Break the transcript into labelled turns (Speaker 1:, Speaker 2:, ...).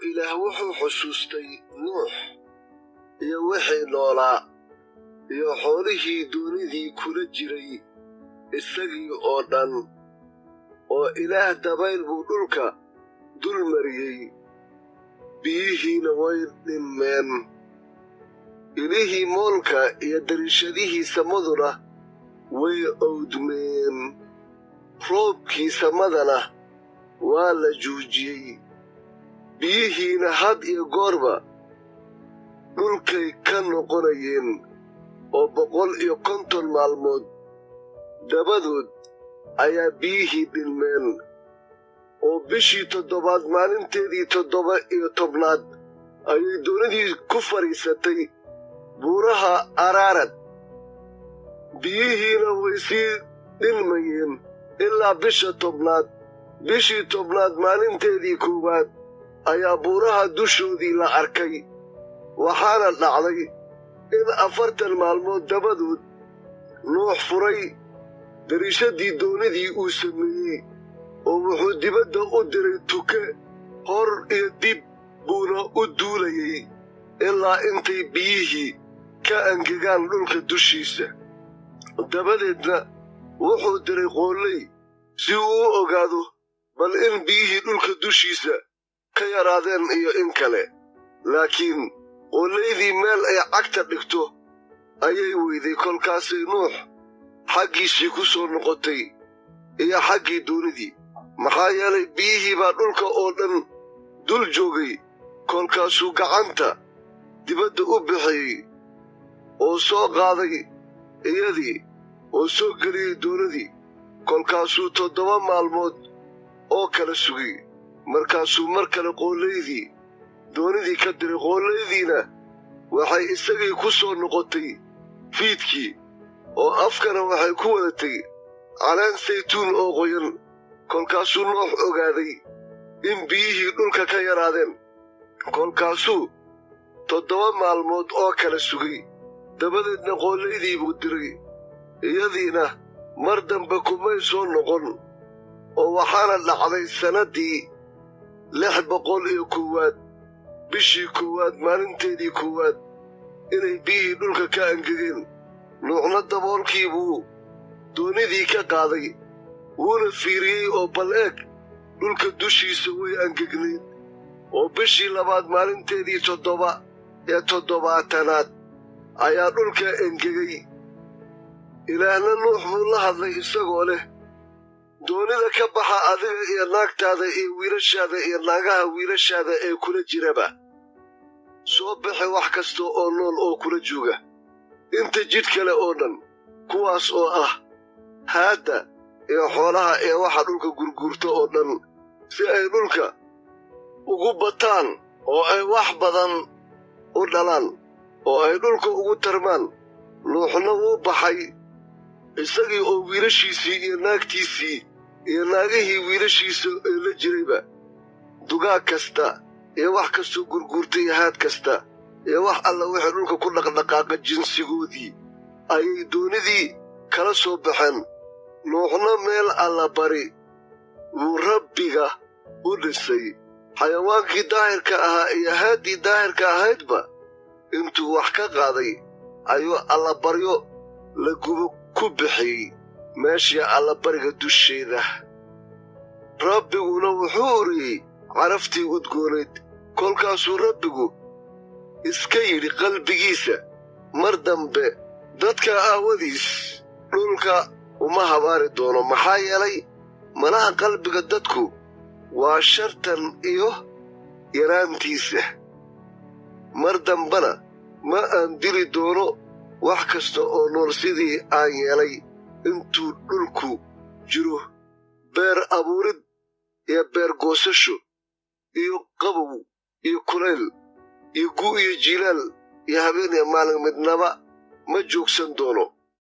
Speaker 1: ilaah wuxuu xusuustay nuux iyo wixii noolaa iyo xoolihii doonidii kula jiray isagii oo dhan oo ilaah dabayl buu dhulka dul mariyey biyihiina way dhimeen ilihii moolka iyo dariishadihii samaduna way owdmeen roobkii samadana waa la joojiyey biyihiina had iyo goorba dhulkay ka noqonayeen oo 150 maalmood dabadood ayaa biyihii dhilmeen oo bishii 7aad maalinteedii 17aad ayay doonidii ku fadhiisatay buuraha Araarad biyihiina way sii dhilmayeen ilaa bisha 10aad bishii 10aad maalinteedii 1aad ayaa buuraha dushoodii la arkay waxaana dhacday in 40 maalmood dabadood nuux furay dariishadii doonidii uu sameeyey oo wuxuu dibadda u diray tuke hor iyo dib buuna u duulayey ilaa intay biyihii ka angegaan dhulka dushiisa dabadeedna wuxuu diray qooley si uu u ogaado bal in biyihii dhulka dushiisa ka yaraadeen iyo in kale laakiin qoolaydii meel ay cagta dhigto ayay weyday kolkaasay nuux xaggiisii ku soo noqotay iyo xaggii doonidii maxaa yeelay biyihii baa dhulka oo dhan dul joogay kolkaasuu gacanta dibadda u bixiyey oo soo qaaday iyadii oo soo geliyey doonidii kolkaasuu 7 maalmood oo kala sugay markaasuu mar kale qoolaydii doonidii ka diray qoollaydiina waxay isagii ku soo noqotay fiidkii oo afkana waxay ku wadatay caleen saytuun oo qoyan kolkaasuu nuux ogaaday in biyihii dhulka ka yaraadeen kolkaasuu 7 maalmood oo kala sugay dabadeedna qoolaydii buu diray iyadiina mar dambe kumay soo noqon oo waxaana dhacday sannaddii 601aad bishii 1aad maalinteedii 1aad inay biyihii dhulka ka angegeen nuuxna daboolkii buu doonidii ka qaaday wuuna fiiriyey oo bal eeg dhulka dushiisa way angegnayd oo bishii 2aad maalinteedii 7aad ayaa dhulka engegay ilaahna nuux buu la hadlay isagoo leh doonida ka baxa adiga iyo naagtaada iyo wiilashaada iyo naagaha wiilashaada ee kula jiraba soo bixi wax kasta oo nool oo kula jooga inta jidh kale oo dhan kuwaas oo ah haadda iyo xoolaha ee waxa dhulka gurguurta oo dhan si ay dhulka ugu bataan oo ay wax badan u dhalaan oo ay dhulka ugu tarmaan nuuxna wuu baxay isagii oo wiilashiisii iyo naagtiisii iyo naagihii wiilashiisa ee la jirayba dugaag kasta iyo wax kastoo gurguurta iyo haad kasta iyo wax alla wixii dhulka ku dhaqdhaqaaqa jinsigoodii ayay doonidii kala soo baxeen nuuxna meel alla bari wuu rabbiga u dhisay xayawaankii daahirka ahaa iyo haaddii daahirka ahaydba intuu wax ka qaaday ayuu allabaryo la gubo ku bixiyey meeshii allabariga dusheeda rabbiguna wuxuu uriyey caraftii udgoonayd kolkaasuu rabbigu iska yidhi qalbigiisa mar dambe dadka aawadiis dhulka uma habaari doono maxaa yeelay malaha qalbiga dadku waa shartan iyo yaraantiisa mar dambana ma aan dili doono wax kasta oo nool sidii aan yeelay intuu dhulku jiro beer abuurid iyo beer goosasho iyo qabow iyo kulayl iyo gu iyo jilaal iyo habeen iyo maalin midnaba ma joogsan doono